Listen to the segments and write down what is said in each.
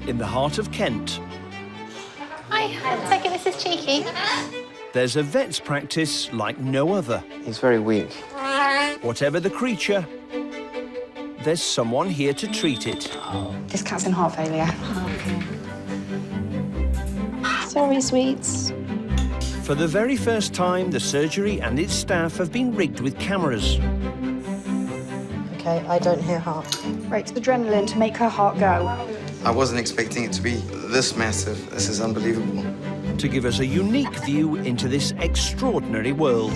in the heart of Kent, Hi, I take it this is Cheeky. there's a vet's practice like no other. He's very weak. Whatever the creature, there's someone here to treat it. This cat's in heart failure. Sorry, sweets. For the very first time, the surgery and its staff have been rigged with cameras. Okay, I don't hear heart. Rates adrenaline to make her heart go. I wasn't expecting it to be this massive. This is unbelievable. To give us a unique view into this extraordinary world.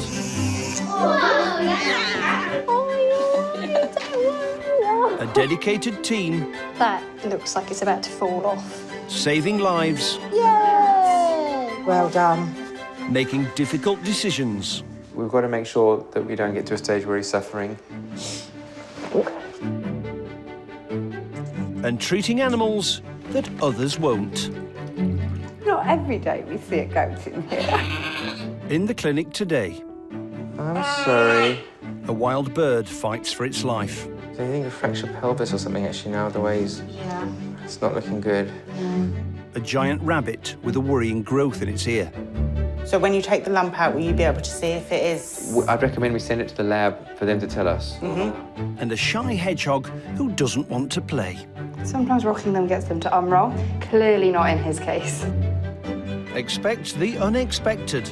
A dedicated team That looks like it's about to fall off. saving lives, Yay! Well done. making difficult decisions. We've got to make sure that we don't get to a stage where he's suffering. And treating animals that others won't. Not every day we see a goat in here. In the clinic today, I'm sorry. a wild bird fights for its life. Do you think a fractured pelvis or something actually now, the way he's... Yeah. It's not looking good. A giant rabbit with a worrying growth in its ear. So when you take the lump out, will you be able to see if it is... I'd recommend we send it to the lab for them to tell us. And a shy hedgehog who doesn't want to play. Sometimes rocking them gets them to unroll. Clearly not in his case. Expect the unexpected.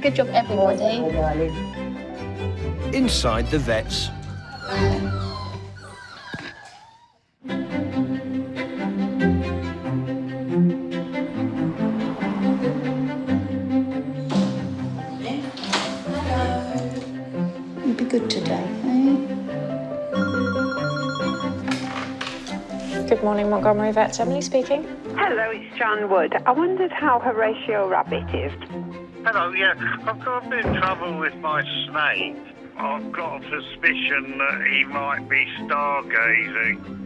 Good job, everybody. Inside the vets. You'll be good today, eh? Good morning, Montgomery Vets. Emily speaking. Hello, it's Jan Wood. I wondered how Horatio Rabbit is. Hello, yeah. I've got a bit of trouble with my snake. I've got a suspicion that he might be stargazing.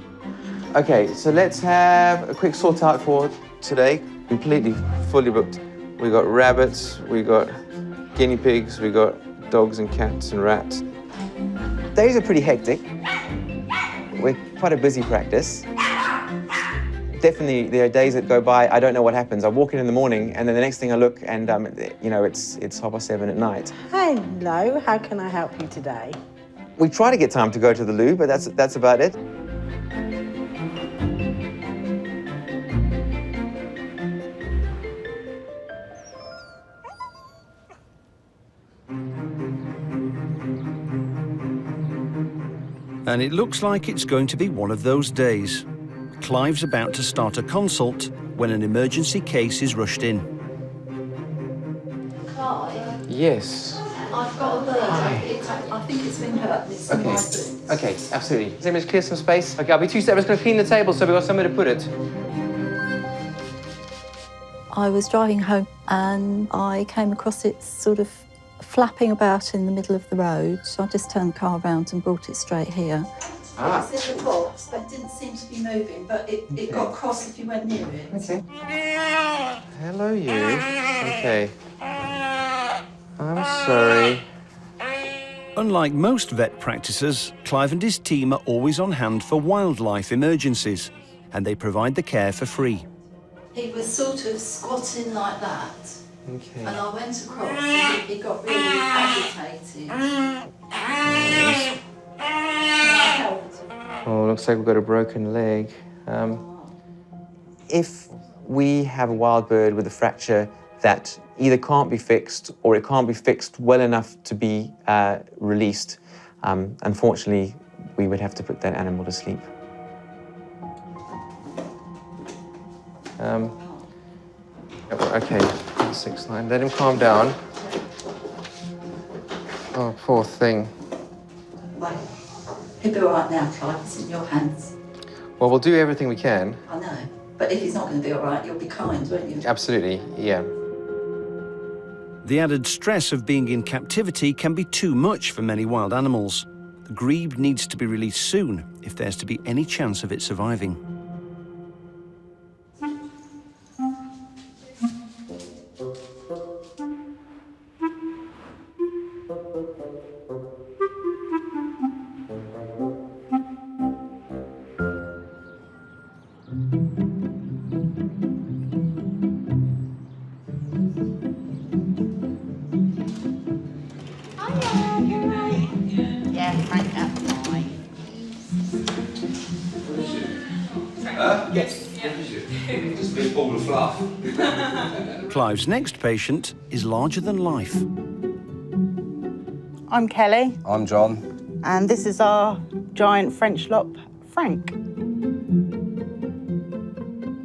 Okay, so let's have a quick sort out for today. Completely fully booked. We got rabbits, we got guinea pigs, we got dogs and cats and rats. Days are pretty hectic. We're quite a busy practice. Definitely, there are days that go by, I don't know what happens. I walk in the morning, and then the next thing I look, and you know, it's 7:30 at night. Hello, how can I help you today? We try to get time to go to the loo, but that's about it. And it looks like it's going to be one of those days. Clive's about to start a consult when an emergency case is rushed in. Clive, Yes. I've got a bird. I think it's been hurt. It's in my boots. Okay, absolutely. Does anyone clear some space? Okay, I'll be 2 seconds. I'm just going to clean the table so we've got somewhere to put it. I was driving home and I came across it sort of flapping about in the middle of the road. So I just turned the car around and brought it straight here. It was in the box, but it didn't seem to be moving, but it got cross if you went near it. Okay. Hello, you. Okay. I'm sorry. Unlike most vet practices, Clive and his team are always on hand for wildlife emergencies, and they provide the care for free. He was sort of squatting like that, Okay. and I went across and he got really agitated. I helped him. Oh, looks like we've got a broken leg. If we have a wild bird with a fracture that either can't be fixed or it can't be fixed well enough to be released, unfortunately, we would have to put that animal to sleep. Okay, 6-9. Let him calm down. Oh, poor thing. Wait, he'll be all right now, Clive. It's in your hands. Well, we'll do everything we can. I know, but if he's not going to be all right, you'll be kind, won't you? Absolutely, yeah. The added stress of being in captivity can be too much for many wild animals. The grebe needs to be released soon if there's to be any chance of it surviving. Yes. Just a big ball of fluff. Clive's next patient is larger than life. I'm Kelly. I'm John. And this is our giant French lop, Frank.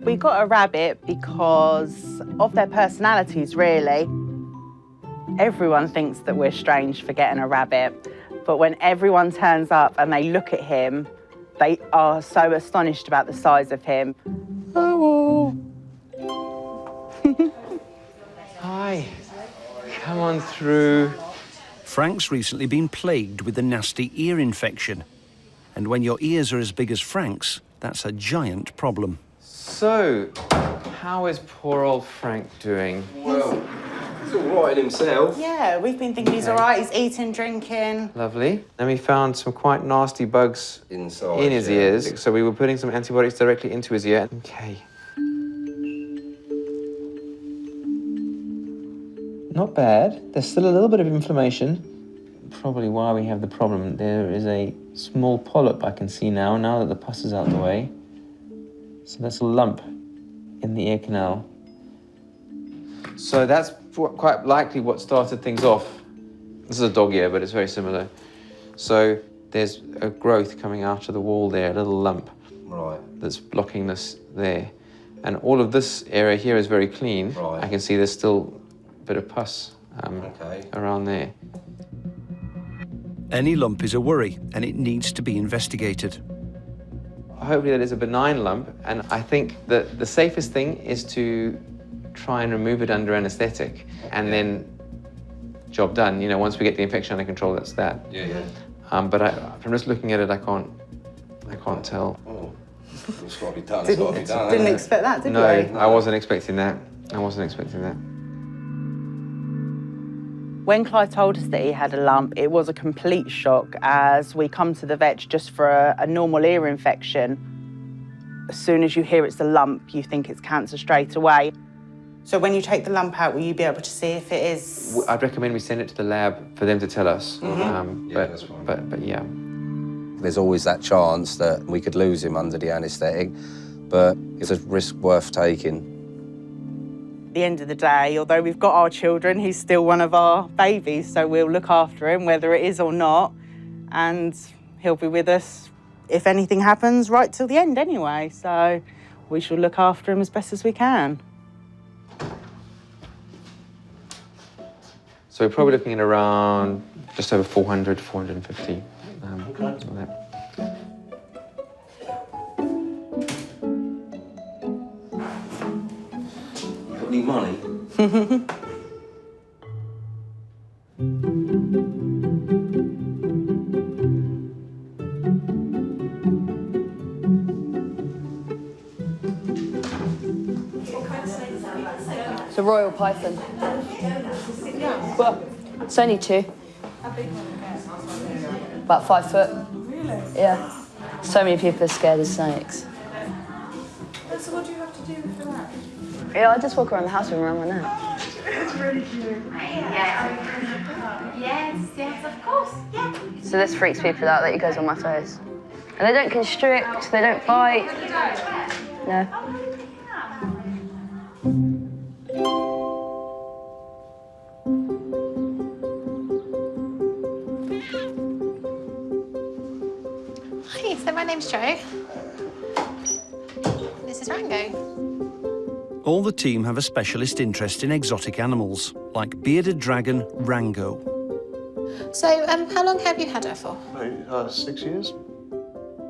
We got a rabbit because of their personalities, really. Everyone thinks that we're strange for getting a rabbit, but when everyone turns up and they look at him, they are so astonished about the size of him. Oh. Hi. Come on through. Frank's recently been plagued with a nasty ear infection. And when your ears are as big as Frank's, that's a giant problem. So, how is poor old Frank doing? Well, he's all right in himself. Yeah, we've been thinking he's all right. He's eating, drinking. Lovely. And we found some quite nasty bugs Inside, in his ears. So we were putting some antibiotics directly into his ear. Okay. Not bad. There's still a little bit of inflammation. Probably why we have the problem. There is a small polyp I can see now that the pus is out the way. So that's a lump in the ear canal. So that's quite likely what started things off. This is a dog ear, but it's very similar. So there's a growth coming out of the wall there, a little lump. Right. That's blocking this there. And all of this area here is very clean. Right. I can see there's still a bit of pus around there. Any lump is a worry, and it needs to be investigated. Hopefully that is a benign lump, and I think that the safest thing is to try and remove it under anaesthetic, and then job done. You know, once we get the infection under control, that's that. Yeah. But from just looking at it, I can't tell. Oh, it's got to be done. It's got to be done. Didn't expect that, did we? No, I wasn't expecting that. When Clive told us that he had a lump, it was a complete shock as we come to the vet just for a normal ear infection. As soon as you hear it's a lump, you think it's cancer straight away. So when you take the lump out, will you be able to see if it is? I'd recommend we send it to the lab for them to tell us. Yeah, that's fine. But yeah. There's always that chance that we could lose him under the anaesthetic, but it's a risk worth taking. At the end of the day, although we've got our children, he's still one of our babies, so we'll look after him, whether it is or not, and he'll be with us, if anything happens, right till the end anyway, so we shall look after him as best as we can. So we're probably looking at around just over 400, 450. Any money? It's a royal python. Well, it's only 2. About 5 foot. Really? Yeah. So many people are scared of snakes. So what do you have to do for that? Yeah, I just walk around the house with them around my neck. It's really cute. Yes, of course. Yeah. So this freaks people out that it goes on my face. And they don't constrict, they don't bite. No. Hi, so my name's Jo. This is Rango. All the team have a specialist interest in exotic animals, like bearded dragon Rango. So, how long have you had her for? 6 years.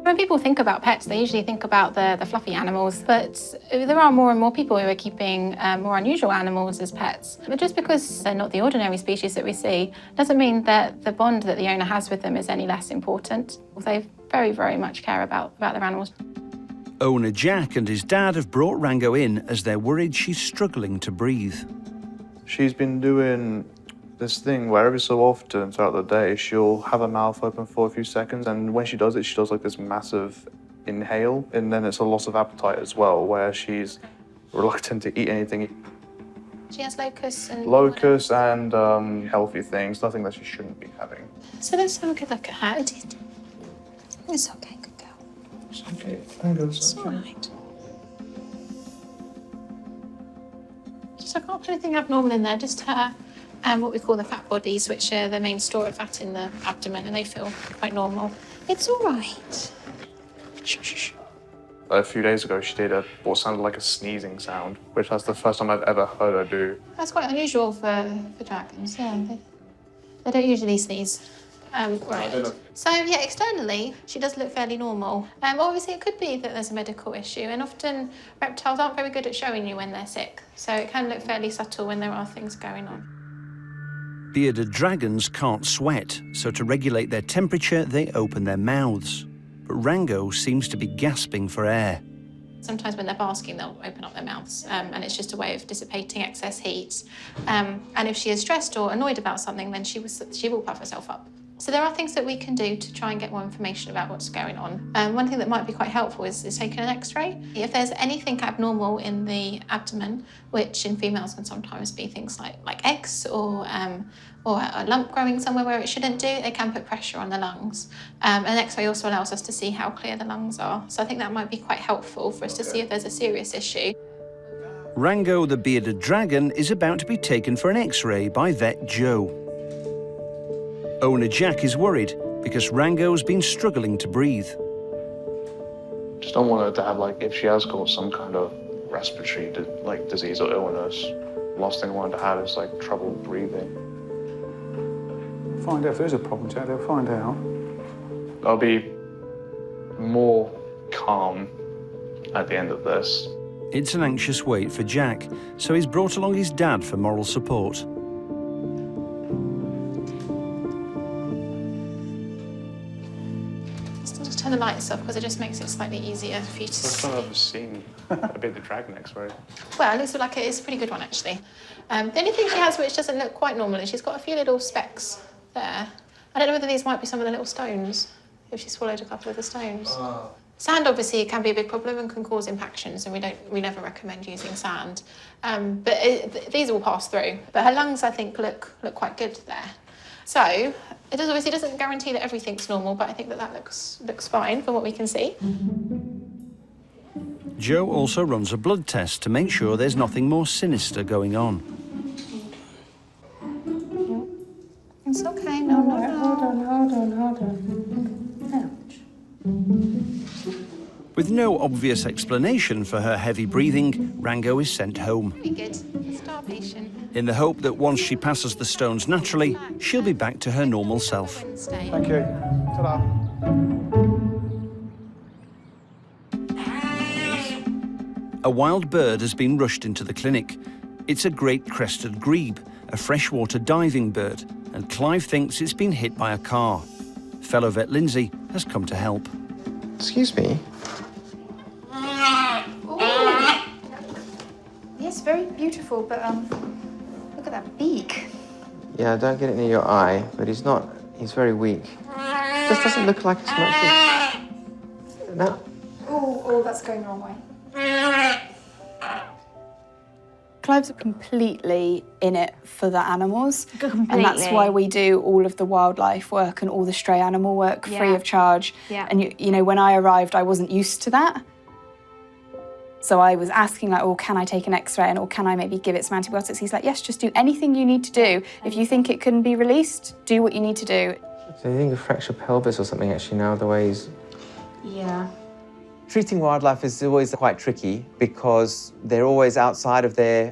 When people think about pets, they usually think about the fluffy animals, but there are more and more people who are keeping more unusual animals as pets. But just because they're not the ordinary species that we see, doesn't mean that the bond that the owner has with them is any less important. They very, very much care about their animals. Owner Jack and his dad have brought Rango in as they're worried she's struggling to breathe. She's been doing this thing where every so often throughout the day, she'll have her mouth open for a few seconds, and when she does it, she does like this massive inhale, and then it's a loss of appetite as well, where she's reluctant to eat anything. She has locusts and... Locusts and healthy things, nothing that she shouldn't be having. So let's have a good look at her. It's okay, good girl. Okay, Rango, It's all right. Just, I can't put anything abnormal in there, just her, what we call the fat bodies, which are the main store of fat in the abdomen, and they feel quite normal. It's all right. Shh, shh, shh. A few days ago, she did what sounded like a sneezing sound, which that's the first time I've ever heard her do. That's quite unusual for dragons, yeah. They don't usually sneeze. Right. So, yeah, externally, she does look fairly normal. Obviously, it could be that there's a medical issue, and often reptiles aren't very good at showing you when they're sick, so it can look fairly subtle when there are things going on. Bearded dragons can't sweat, so to regulate their temperature, they open their mouths. But Rango seems to be gasping for air. Sometimes when they're basking, they'll open up their mouths, and it's just a way of dissipating excess heat. And if she is stressed or annoyed about something, then she will puff herself up. So there are things that we can do to try and get more information about what's going on. One thing that might be quite helpful is taking an X-ray. If there's anything abnormal in the abdomen, which in females can sometimes be things like eggs or a lump growing somewhere where it shouldn't do, they can put pressure on the lungs. An X-ray also allows us to see how clear the lungs are. So I think that might be quite helpful for us to see if there's a serious issue. Rango the bearded dragon is about to be taken for an X-ray by vet Joe. Owner Jack is worried because Rango's been struggling to breathe. Just don't want her to have, if she has got some kind of respiratory disease or illness, last thing I want her to have is trouble breathing. Find out if there's a problem, Jack. They'll find out. I'll be more calm at the end of this. It's an anxious wait for Jack, so he's brought along his dad for moral support. Just turn the lights off because it just makes it slightly easier for you to First time I've ever seen a bearded dragon X-ray. Well, it looks like it's a pretty good one, actually. The only thing she has which doesn't look quite normal is she's got a few little specks there. I don't know whether these might be some of the little stones, if she swallowed a couple of the stones. Oh. Sand, obviously, can be a big problem and can cause impactions, and we never recommend using sand. But these will pass through. But her lungs, I think, look quite good there. So it obviously doesn't guarantee that everything's normal, but I think that looks fine from what we can see. Joe also runs a blood test to make sure there's nothing more sinister going on. It's okay. No. Hold on. Ouch. With no obvious explanation for her heavy breathing, Rango is sent home. Very good. Star patient. In the hope that once she passes the stones naturally, she'll be back to her normal self. Thank you. Ta-da. A wild bird has been rushed into the clinic. It's a great crested grebe, a freshwater diving bird, and Clive thinks it's been hit by a car. Fellow vet Lindsay has come to help. Excuse me? Yes, very beautiful, but look at that beak. Yeah, don't get it near your eye, but he's very weak. Just doesn't look like as much as... No. Oh, that's going the wrong way. Clive's completely in it for the animals. Completely. And that's why we do all of the wildlife work and all the stray animal work free of charge. Yeah. And you know, when I arrived, I wasn't used to that. So I was asking can I take an X-ray or can I maybe give it some antibiotics? He's like, yes, just do anything you need to do. If you think it couldn't be released, do what you need to do. So you think a fractured pelvis or something actually now, the way he's... Yeah. Treating wildlife is always quite tricky because they're always outside of their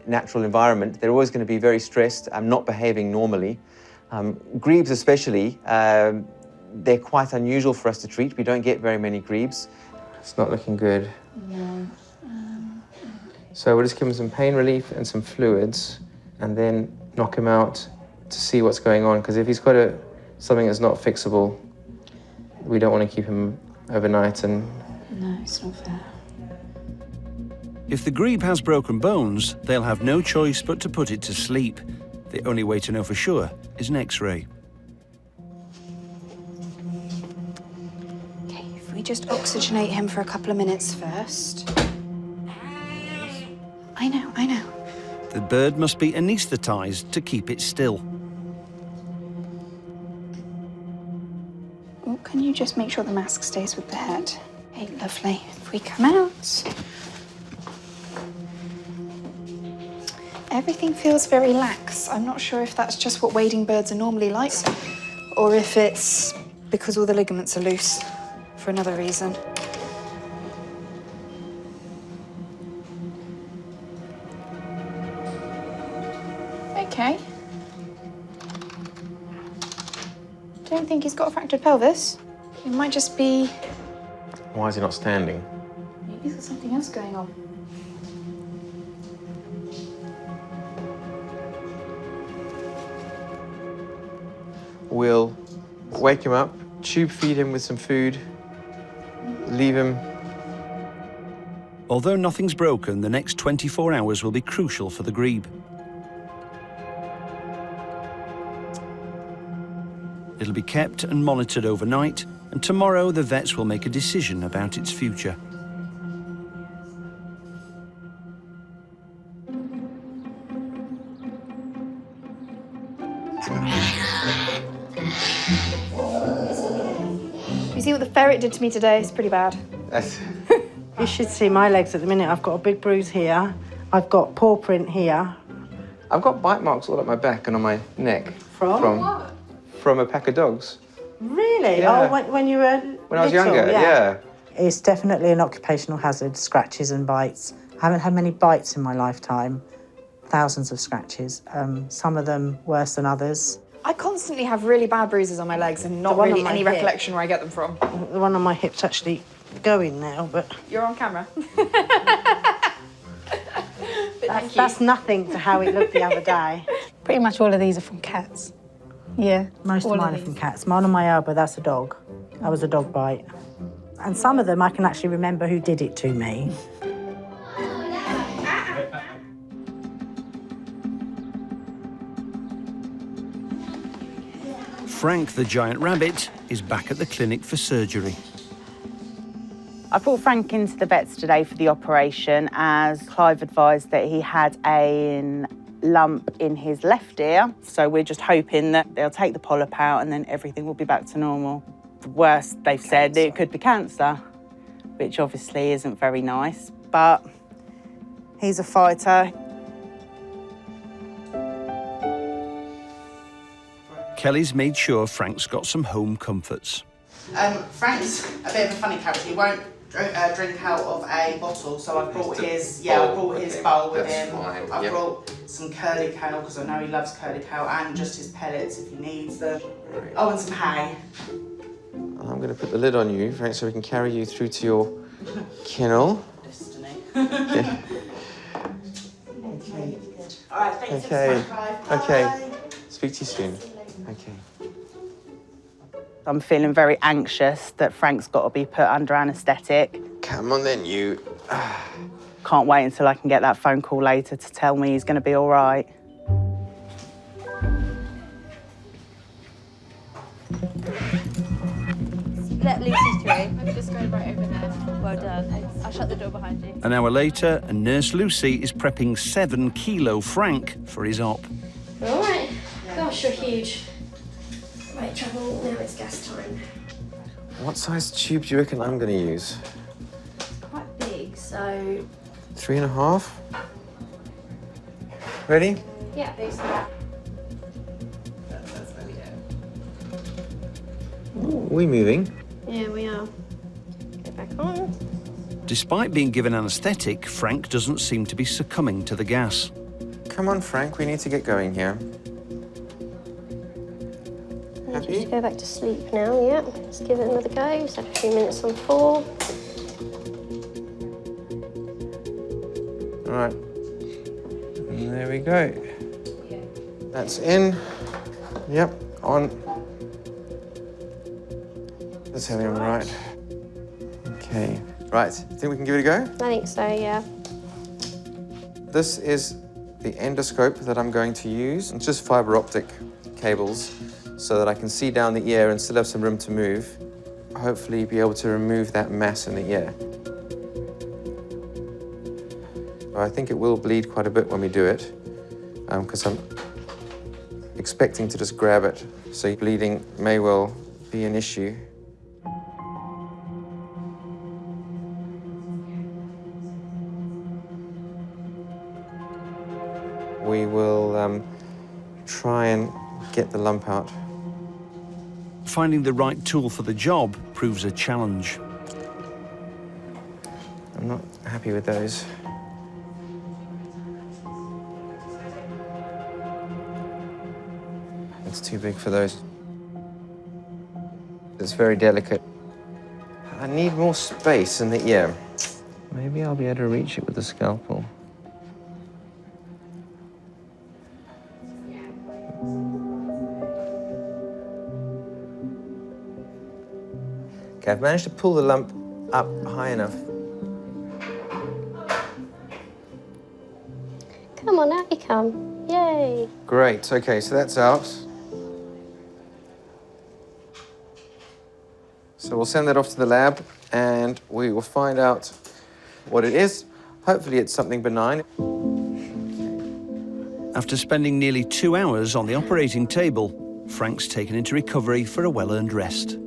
natural environment. They're always going to be very stressed and not behaving normally. Grebes especially, they're quite unusual for us to treat. We don't get very many grebes. It's not looking good. No. So we'll just give him some pain relief and some fluids and then knock him out to see what's going on, because if he's got something that's not fixable, we don't want to keep him overnight. And No, it's not fair. If the grebe has broken bones, they'll have no choice but to put it to sleep. The only way to know for sure is an X-ray. Okay, if we just oxygenate him for a couple of minutes first. I know. The bird must be anaesthetised to keep it still. Can you just make sure the mask stays with the head? Hey, lovely. If we come out, everything feels very lax. I'm not sure if that's just what wading birds are normally like, or if it's because all the ligaments are loose for another reason. Okay. Don't think he's got a fractured pelvis. It might just be... Why is he not standing? Maybe he's got something else going on. We'll wake him up, tube feed him with some food, leave him. Although nothing's broken, the next 24 hours will be crucial for the grebe. It'll be kept and monitored overnight, and tomorrow the vets will make a decision about its future. You see what the ferret did to me today? It's pretty bad. You should see my legs at the minute. I've got a big bruise here. I've got paw print here. I've got bite marks all up my back and on my neck. From a pack of dogs. Really? Yeah. Oh, when you were When I was younger, yeah. It's definitely an occupational hazard, scratches and bites. I haven't had many bites in my lifetime. Thousands of scratches. Some of them worse than others. I constantly have really bad bruises on my legs and not really any recollection where I get them from. The one on my hip's actually going now, but... You're on camera. That's nothing to how it looked the other day. Pretty much all of these are from cats. Yeah. Most of mine are from cats. Mine on my elbow, that's a dog. That was a dog bite. And some of them I can actually remember who did it to me. Frank, the giant rabbit, is back at the clinic for surgery. I brought Frank into the vets today for the operation as Clive advised that he had a lump in his left ear. So we're just hoping that they'll take the polyp out and then everything will be back to normal. The worst, they've said, it could be cancer, which obviously isn't very nice, but he's a fighter. Kelly's made sure Frank's got some home comforts. Frank's a bit of a funny character. He won't drink out of a bottle, so I've brought his bowl with him. I've brought some curly kale because I know he loves curly kale, and just his pellets if he needs them. Oh, and some hay. I'm going to put the lid on you, Frank, so we can carry you through to your kennel. Destiny. Yeah. Okay. All right, thanks Okay. so much, Clive. Okay. Bye. Speak to you soon. Okay. I'm feeling very anxious that Frank's got to be put under anaesthetic. Come on then, you. Can't wait until I can get that phone call later to tell me he's going to be all right. Let Lucy through. I'm just going right over there. Well done. I'll shut the door behind you. An hour later, and Nurse Lucy is prepping 7-kilo Frank for his op. All right. Gosh, you're huge. Right, travel, now it's gas time. What size tube do you reckon I'm going to use? Quite big, so... 3.5? Ready? Yeah, there's that. We moving? Yeah, we are. Get back on. Despite being given anaesthetic, Frank doesn't seem to be succumbing to the gas. Come on, Frank, we need to get going here. Just go back to sleep now, yeah. Let's give it another go. Just have a few minutes on 4. All right. And there we go. That's in. Yep, on. That's having him right. Okay. Right, think we can give it a go? I think so, yeah. This is the endoscope that I'm going to use. It's just fibre optic cables so that I can see down the ear and still have some room to move. Hopefully be able to remove that mass in the ear. I think it will bleed quite a bit when we do it because I'm expecting to just grab it. So bleeding may well be an issue. We will try and get the lump out. Finding the right tool for the job proves a challenge. I'm not happy with those. It's too big for those. It's very delicate. I need more space in the ear. Maybe I'll be able to reach it with the scalpel. Okay, I've managed to pull the lump up high enough. Come on, out you come. Yay. Great, okay, so that's out. So we'll send that off to the lab and we will find out what it is. Hopefully it's something benign. After spending nearly 2 hours on the operating table, Frank's taken into recovery for a well-earned rest.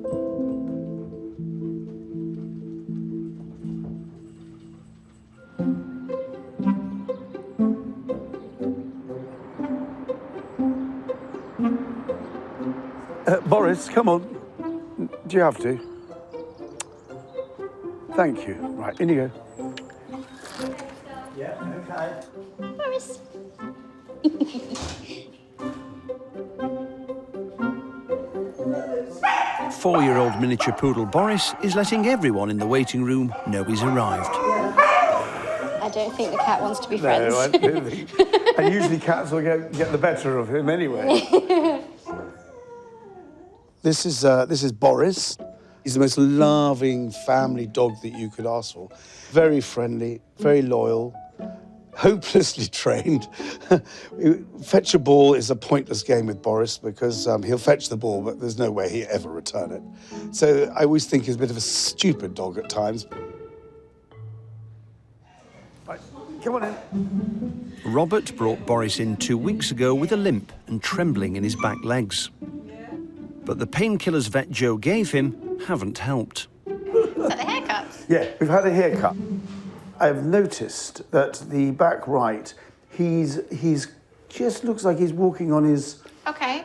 Boris, come on. Do you have to? Thank you. Right, in you go. Yeah, okay. Boris. 4-year-old miniature poodle Boris is letting everyone in the waiting room know he's arrived. I don't think the cat wants to be friends. No, I don't think. And usually cats will get the better of him anyway. This is Boris. He's the most loving family dog that you could ask for. Very friendly, very loyal, hopelessly trained. Fetch a ball is a pointless game with Boris because he'll fetch the ball, but there's no way he'll ever return it. So I always think he's a bit of a stupid dog at times. Right, come on in. Robert brought Boris in 2 weeks ago with a limp and trembling in his back legs. But the painkillers Vet Joe gave him haven't helped. Is that the haircut? Yeah, we've had a haircut. I've noticed that the back right, he's just looks like he's walking on his, Okay.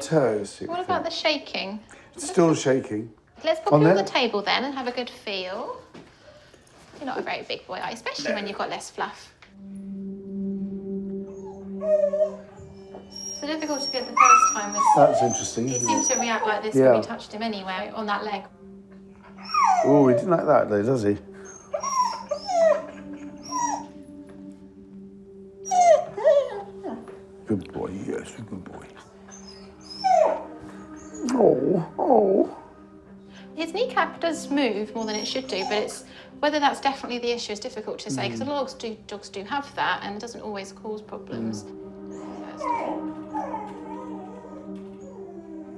toes. What about the shaking? It's still shaking. Let's put him on the table then and have a good feel. You're not a very big boy, especially when you've got less fluff. The difficulty at the first time was... That's interesting. He seemed to react like this when we touched him anyway, on that leg. Oh, he didn't like that though, does he? Good boy, yes, a good boy. Oh. His kneecap does move more than it should do, but it's whether that's definitely the issue is difficult to say, because a lot of dogs do have that and it doesn't always cause problems.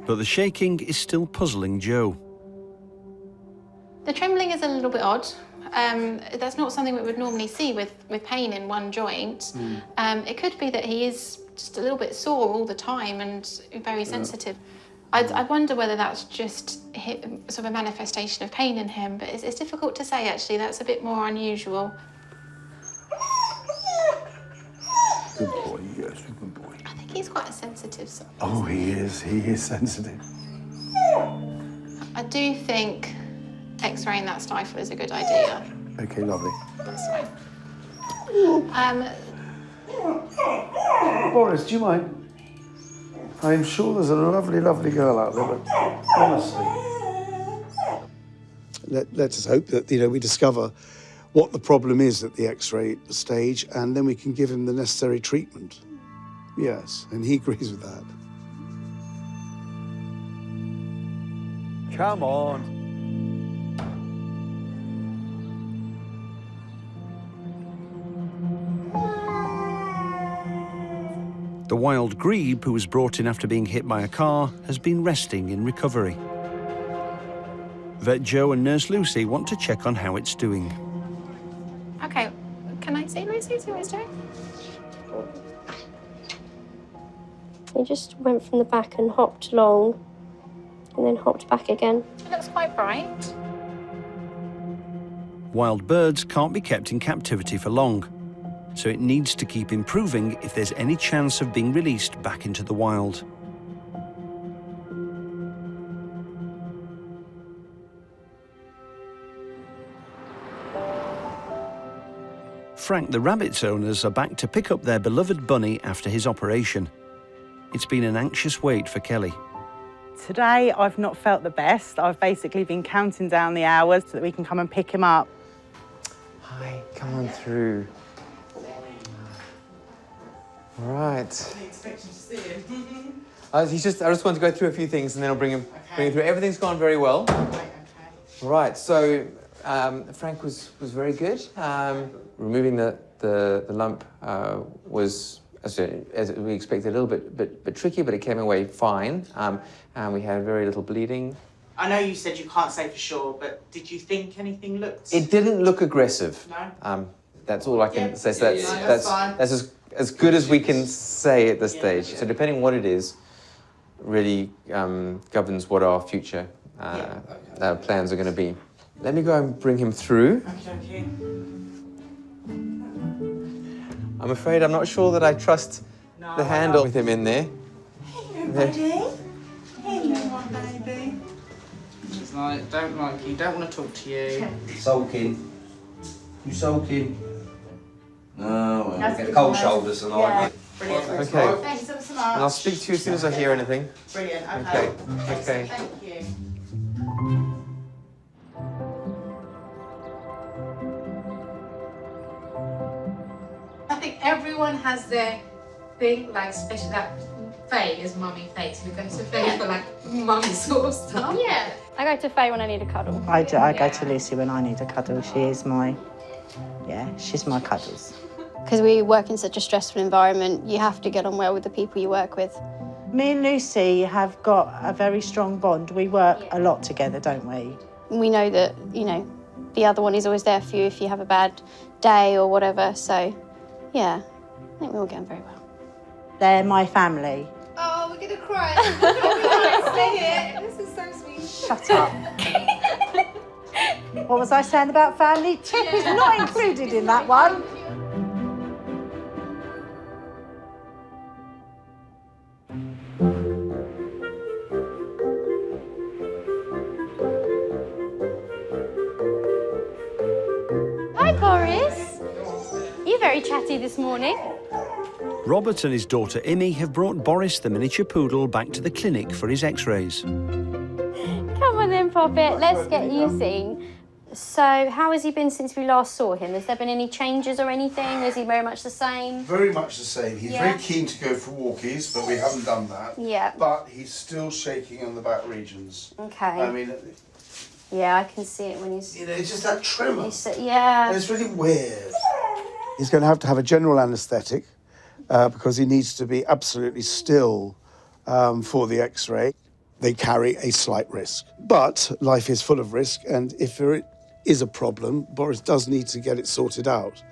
But the shaking is still puzzling Joe. The trembling is a little bit odd. That's not something we would normally see with pain in one joint. It could be that he is just a little bit sore all the time and very sensitive. I wonder whether that's just sort of a manifestation of pain in him, but it's difficult to say actually. That's a bit more unusual. Good boy, yes, a good boy. I think he's quite a sensitive son. Oh, he is sensitive. I do think X-raying that stifle is a good idea. Okay, lovely. That's fine. Boris, do you mind? I'm sure there's a lovely, lovely girl out there, but honestly. Let us hope that, we discover what the problem is at the X-ray stage, and then we can give him the necessary treatment. Yes, and he agrees with that. Come on. The wild grebe, who was brought in after being hit by a car, has been resting in recovery. Vet Joe and Nurse Lucy want to check on how it's doing. Okay, can I see Lucy, see what it's doing? He just went from the back and hopped along, and then hopped back again. It looks quite bright. Wild birds can't be kept in captivity for long, so it needs to keep improving if there's any chance of being released back into the wild. Frank the rabbit's owners are back to pick up their beloved bunny after his operation. It's been an anxious wait for Kelly. Today, I've not felt the best. I've basically been counting down the hours so that we can come and pick him up. Hi, come on through. All right. I just want to go through a few things and then I'll bring him through. Everything's gone very well. All right, so Frank was very good. Removing the lump was, as we expected, a little bit tricky, but it came away fine. And we had very little bleeding. I know you said you can't say for sure, but did you think anything looked... It didn't look aggressive. No? That's all I can say. So That's fine. that's as good as we can say at this stage. So depending on what it is, really governs what our future plans are going to be. Let me go and bring him through. Okay. I'm afraid I'm not sure that I trust the handle with him in there. Hello, buddy. Hello, my baby. He's like, don't like you, don't want to talk to you. Sulking. You sulking? No, well, That's get good cold to know. shoulders tonight. Yeah. Brilliant. Okay. Thanks ever so much. And I'll speak to you as soon as I hear anything. Brilliant, okay. Okay. Thank you. I think everyone has their thing, like special, like Faye is mummy face. We go to Faye for like mummy sort of stuff. Yeah. I go to Faye when I need a cuddle. I do. I go to Lucy when I need a cuddle. She is my, she's my cuddles. Because we work in such a stressful environment, you have to get on well with the people you work with. Me and Lucy have got a very strong bond. We work a lot together, don't we? We know that, you know, the other one is always there for you if you have a bad day or whatever. So, yeah, I think we're all getting very well. They're my family. Oh, we're gonna cry. Everyone stay here. This is so sweet. Shut up. What was I saying about family? Tip is not included in that one. Hi, Boris. You're very chatty this morning. Robert and his daughter Immy have brought Boris the miniature poodle back to the clinic for his x-rays. Come on then, Poppet. Let's get you seen. So, how has he been since we last saw him? Has there been any changes or anything? Is he very much the same? Very much the same. He's very keen to go for walkies, but we haven't done that. Yeah. But he's still shaking on the back regions. Okay. I mean, Yeah, I can see it when he's... you know, it's just that tremor. Yeah. And it's really weird. He's going to have a general anaesthetic because he needs to be absolutely still for the x-ray. They carry a slight risk. But life is full of risk, and if there is a problem, Boris does need to get it sorted out.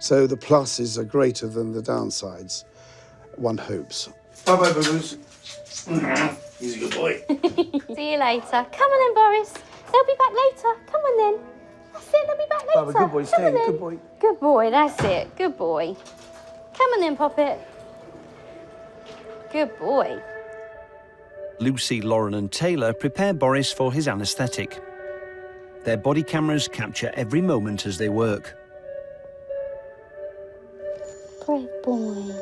So the pluses are greater than the downsides, one hopes. Bye-bye, boo-boos. He's a good boy. See you later. Come on then, Boris. They'll be back later. Come on then. That's it, they'll be back later. Bye-bye, good boy, stay. Good boy. Good boy, that's it. Good boy. Come on then, Poppet. Good boy. Lucy, Lauren and Taylor prepare Boris for his anaesthetic. Their body cameras capture every moment as they work. Brave boy.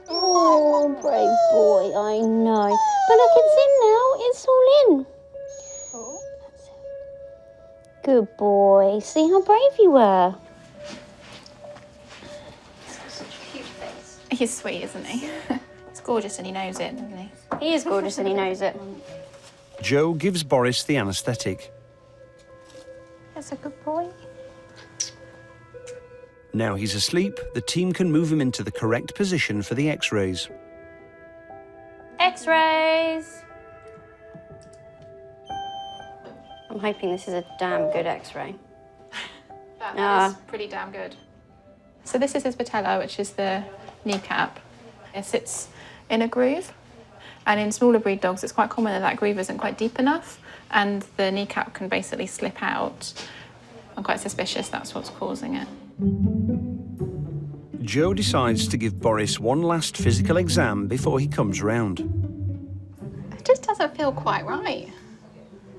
Oh, brave boy, I know. But look, it's in now. It's all in. Oh. That's it. Good boy. See how brave you were. He's got such a cute face. He's sweet, isn't he? He's gorgeous and he knows it, doesn't he? He is gorgeous and he knows it. Joe gives Boris the anaesthetic. That's a good boy. Now he's asleep, the team can move him into the correct position for the x-rays. X-rays. I'm hoping this is a damn good X-ray. That is pretty damn good. So this is his patella, which is the kneecap. It sits in a groove. And in smaller breed dogs, it's quite common that groove isn't quite deep enough and the kneecap can basically slip out. I'm quite suspicious that's what's causing it. Joe decides to give Boris one last physical exam before he comes round. It just doesn't feel quite right.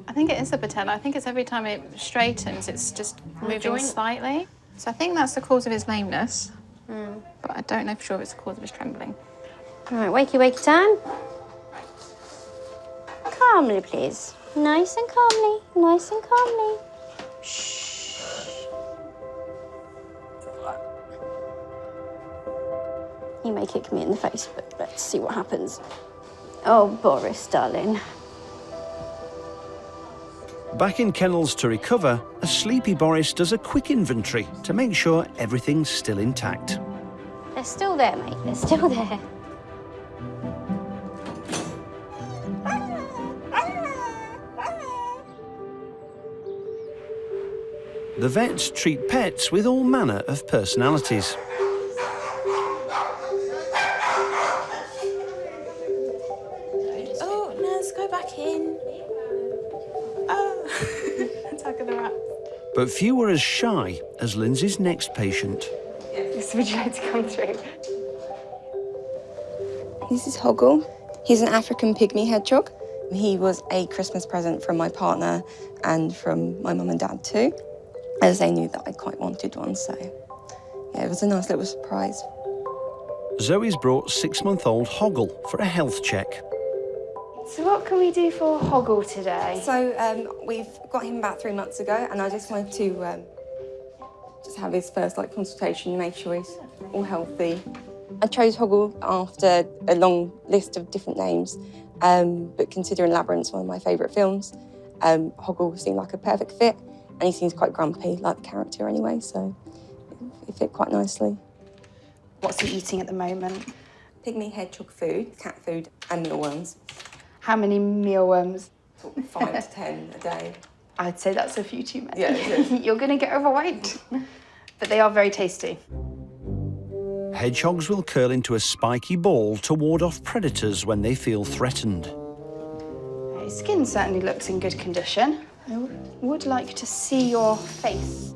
I think it is the patella. I think it's every time it straightens, it's just moving slightly. So I think that's the cause of his lameness, but I don't know for sure if it's the cause of his trembling. All right, wakey, wakey time. Calmly, please. Nice and calmly, nice and calmly. Shh. He may kick me in the face, but let's see what happens. Oh, Boris, darling. Back in kennels to recover, a sleepy Boris does a quick inventory to make sure everything's still intact. They're still there, mate. They're still there. The vets treat pets with all manner of personalities. Oh, nurse, go back in. Oh, attack of the rat. But few are as shy as Lindsay's next patient. Yes, would you like to come through? This is Hoggle. He's an African pygmy hedgehog. He was a Christmas present from my partner and from my mum and dad too, as they knew that I quite wanted one, so yeah, it was a nice little surprise. Zoe's brought 6-month-old Hoggle for a health check. So what can we do for Hoggle today? So we've got him about 3 months ago, and I just wanted to just have his first consultation, make sure he's all healthy. I chose Hoggle after a long list of different names, but considering Labyrinth's one of my favourite films, Hoggle seemed like a perfect fit, and he seems quite grumpy, like the character anyway, so it fit quite nicely. What's he eating at the moment? Pygmy hedgehog food, cat food, and mealworms. How many mealworms? 5 to 10 a day. I'd say that's a few too many. Yeah, it is. You're going to get overweight. But they are very tasty. Hedgehogs will curl into a spiky ball to ward off predators when they feel threatened. His skin certainly looks in good condition. I would like to see your face.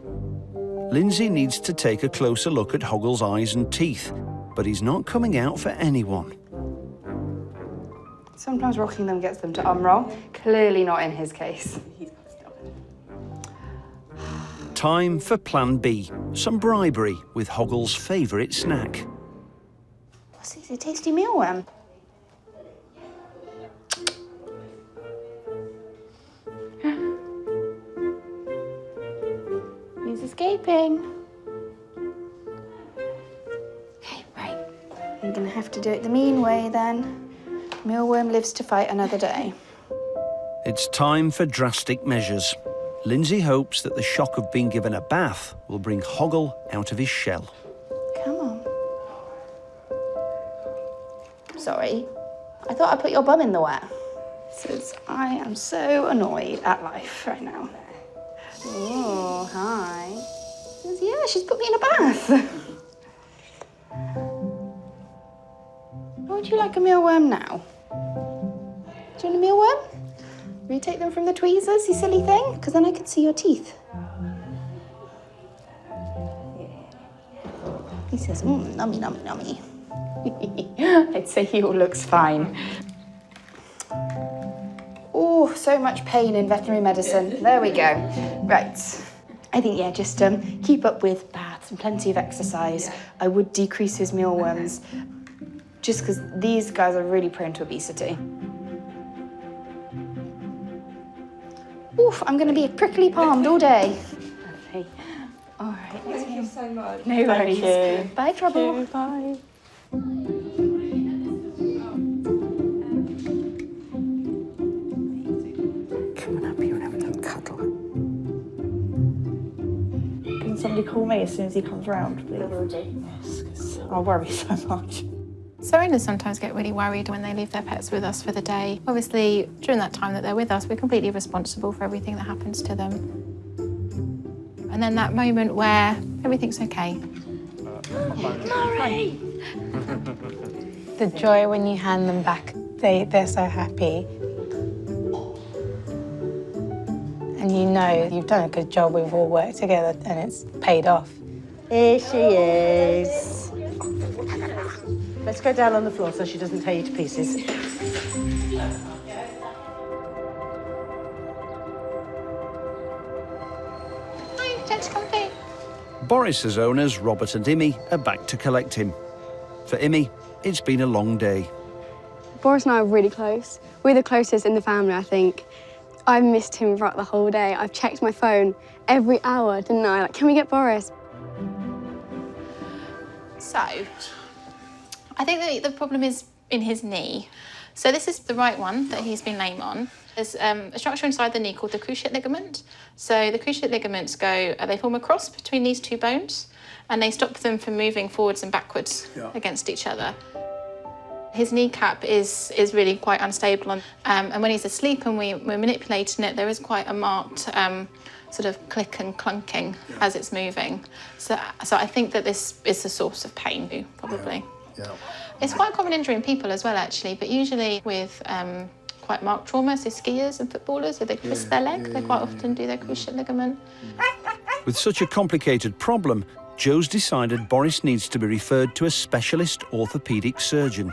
Lindsay needs to take a closer look at Hoggle's eyes and teeth, but he's not coming out for anyone. Sometimes rocking them gets them to unroll. Clearly not in his case. Time for Plan B, some bribery with Hoggle's favourite snack. What's this, a tasty mealworm? He's escaping. Okay, right. I'm gonna have to do it the mean way then. Mealworm lives to fight another day. It's time for drastic measures. Lindsay hopes that the shock of being given a bath will bring Hoggle out of his shell. Come on. Sorry, I thought I put your bum in the wet. Says I am so annoyed at life right now. Oh, hi. Says, yeah, she's put me in a bath. Would you like a mealworm now? Do you want a mealworm? Will you take them from the tweezers, you silly thing? Because then I can see your teeth. He says, nummy, nummy, nummy. I'd say he all looks fine. Oh, so much pain in veterinary medicine. There we go. Right. I think, yeah, just keep up with baths and plenty of exercise. I would decrease his mealworms, just because these guys are really prone to obesity. Oof, I'm going to be prickly palmed all day. Okay. All right. Thank you so much. No worries. Thank you. Bye, Trouble. Bye. Come on up here and have a little cuddle. Can somebody call me as soon as he comes round, please? I will do. Yes, 'cause I worry so much. So owners sometimes get really worried when they leave their pets with us for the day. Obviously, during that time that they're with us, we're completely responsible for everything that happens to them. And then that moment where everything's okay. Murray! The joy when you hand them back, they're so happy. And you know you've done a good job, we've all worked together and it's paid off. Here she is. Let's go down on the floor so she doesn't tear you to pieces. Hi, Jen's comfy. Boris's owners, Robert and Immy, are back to collect him. For Immy, it's been a long day. Boris and I are really close. We're the closest in the family, I think. I've missed him throughout the whole day. I've checked my phone every hour, didn't I? Like, can we get Boris? So, I think the problem is in his knee. So this is the right one that he's been lame on. There's a structure inside the knee called the cruciate ligament. So the cruciate ligaments they form a cross between these two bones, and they stop them from moving forwards and backwards against each other. His kneecap is really quite unstable, and when he's asleep and we're manipulating it, there is quite a marked sort of click and clunking as it's moving. So I think that this is the source of pain, probably. Yeah. It's quite a common injury in people as well, actually, but usually with quite marked trauma, so skiers and footballers, where they twist their leg, they quite often do their cruciate ligament. With such a complicated problem, Joe's decided Boris needs to be referred to a specialist orthopaedic surgeon.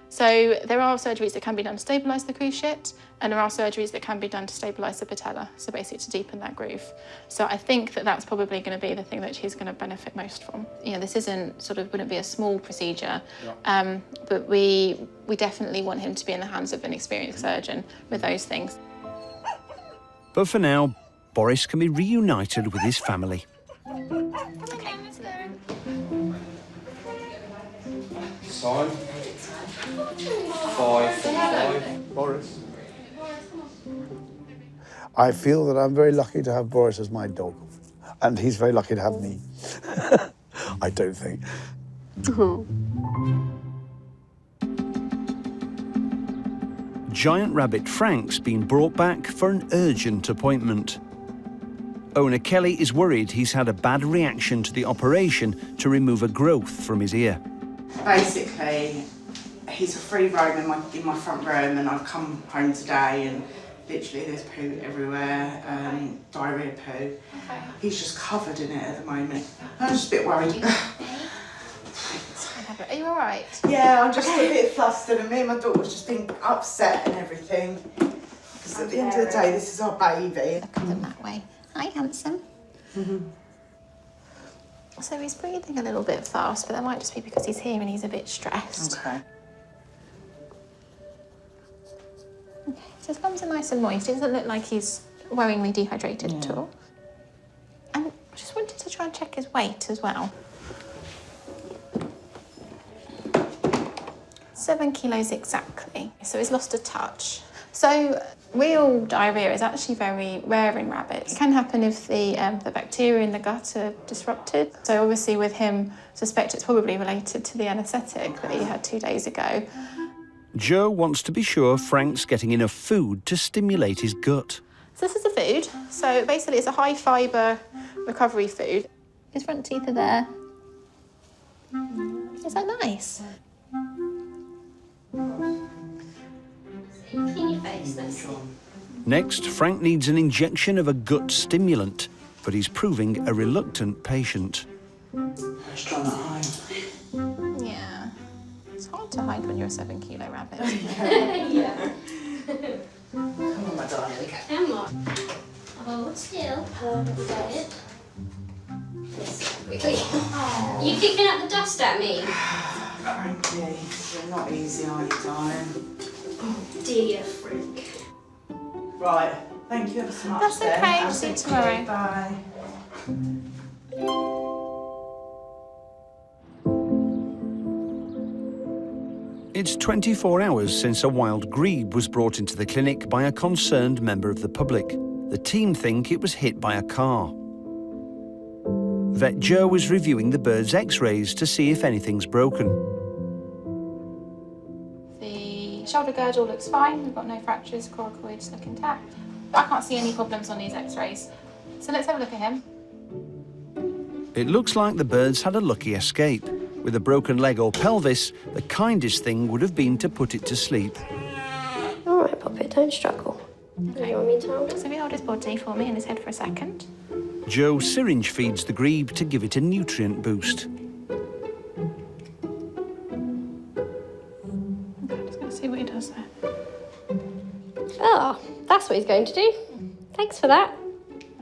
So there are surgeries that can be done to stabilise the cruciate, and there are surgeries that can be done to stabilise the patella, so basically to deepen that groove. So I think that that's probably going to be the thing that he's going to benefit most from. You know, this wouldn't be a small procedure, but we definitely want him to be in the hands of an experienced surgeon with those things. But for now, Boris can be reunited with his family. Okay. Sign. 5. Boris. I feel that I'm very lucky to have Boris as my dog, and he's very lucky to have me. I don't think. Giant rabbit Frank's been brought back for an urgent appointment. Owner Kelly is worried he's had a bad reaction to the operation to remove a growth from his ear. Basically, he's a free roam in my front room, and I've come home today and literally there's poo everywhere, diarrhea poo. Okay. He's just covered in it at the moment. I'm just a bit worried. Are you all right? Yeah, I'm just a bit flustered, and me and my daughter's just been upset and everything. Because at the end of the day, this is our baby. Look at them that way. Hi, handsome. So he's breathing a little bit fast, but that might just be because he's here and he's a bit stressed. Okay. Okay, so his gums are nice and moist. He doesn't look like he's worryingly dehydrated at all. And I just wanted to try and check his weight as well. 7 kilos exactly. So he's lost a touch. So real diarrhea is actually very rare in rabbits. It can happen if the bacteria in the gut are disrupted. So obviously with him, suspect it's probably related to the anaesthetic that he had 2 days ago. Joe wants to be sure Frank's getting enough food to stimulate his gut. So this is the food. So basically it's a high fibre recovery food. His front teeth are there. Is that nice? In your face, let's see. Next, Frank needs an injection of a gut stimulant, but he's proving a reluctant patient. Let's try that home. Yeah. It's hard to hide when you're a 7 kilo rabbit. Yeah. Come on, my darling. Come on. Hold still. Hold it. You picking up the dust at me? Frankie, you're not easy, are you, darling? Oh, dear Frank. Right, thank you ever so much. That's then. okay, see you tomorrow. Bye. It's 24 hours since a wild grebe was brought into the clinic by a concerned member of the public. The team think it was hit by a car. Vet Joe is reviewing the bird's x-rays to see if anything's broken. The shoulder girdle looks fine. We've got no fractures, coracoids look intact. But I can't see any problems on these x-rays. So let's have a look at him. It looks like the bird's had a lucky escape. With a broken leg or pelvis, the kindest thing would have been to put it to sleep. All right, Poppet, don't struggle. Okay. You want me to hold it? So we hold his body for me and his head for a second. Joe syringe feeds the grebe to give it a nutrient boost. Just going to see what he does there. Oh, that's what he's going to do. Thanks for that.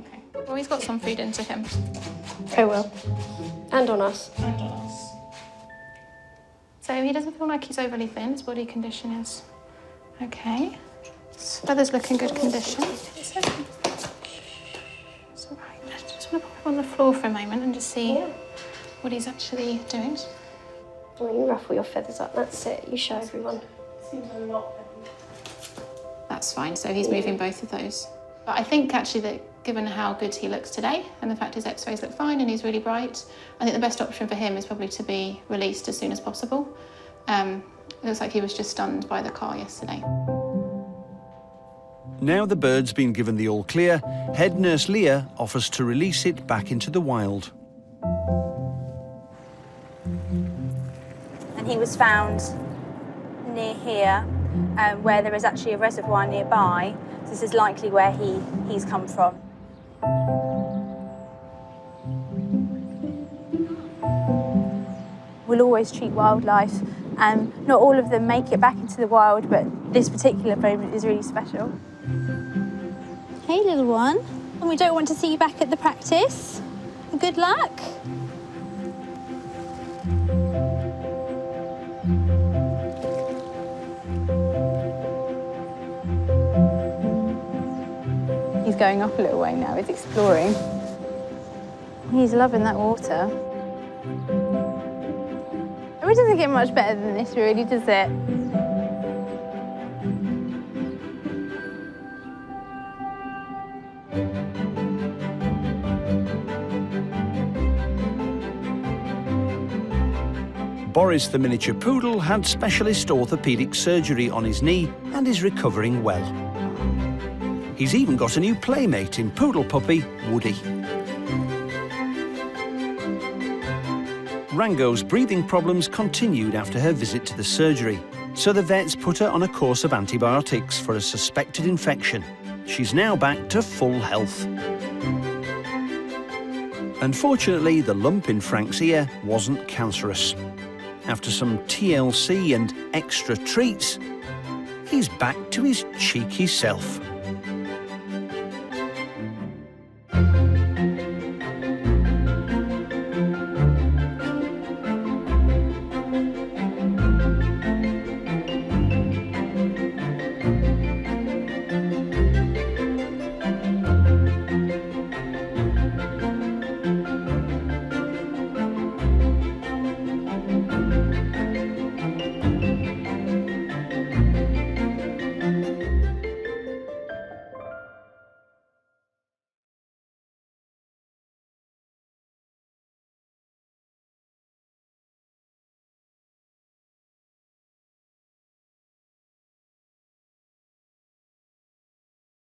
Okay. Well, he's got some food into him. Very well. And on us. And on us. So he doesn't feel like he's overly thin. His body condition is okay. His feathers look in good condition. It's okay. It's all right. I just want to put him on the floor for a moment and just see what he's actually doing. Well, you ruffle your feathers up. That's it. You show everyone. Seems a lot. That's fine. So he's moving both of those. But I think actually that given how good he looks today and the fact his x-rays look fine and he's really bright, I think the best option for him is probably to be released as soon as possible. It looks like he was just stunned by the car yesterday. Now the bird's been given the all clear, head nurse Leah offers to release it back into the wild. And he was found near here, where there is actually a reservoir nearby. So this is likely where he's come from. We'll always treat wildlife, and not all of them make it back into the wild, but this particular moment is really special. Hey, little one. And we don't want to see you back at the practice. Good luck. He's going up a little way now, he's exploring. He's loving that water. It doesn't get much better than this, really, does it? Boris, the miniature poodle, had specialist orthopaedic surgery on his knee and is recovering well. He's even got a new playmate in poodle puppy, Woody. Rango's breathing problems continued after her visit to the surgery, so the vets put her on a course of antibiotics for a suspected infection. She's now back to full health. Unfortunately, the lump in Frank's ear wasn't cancerous. After some TLC and extra treats, he's back to his cheeky self.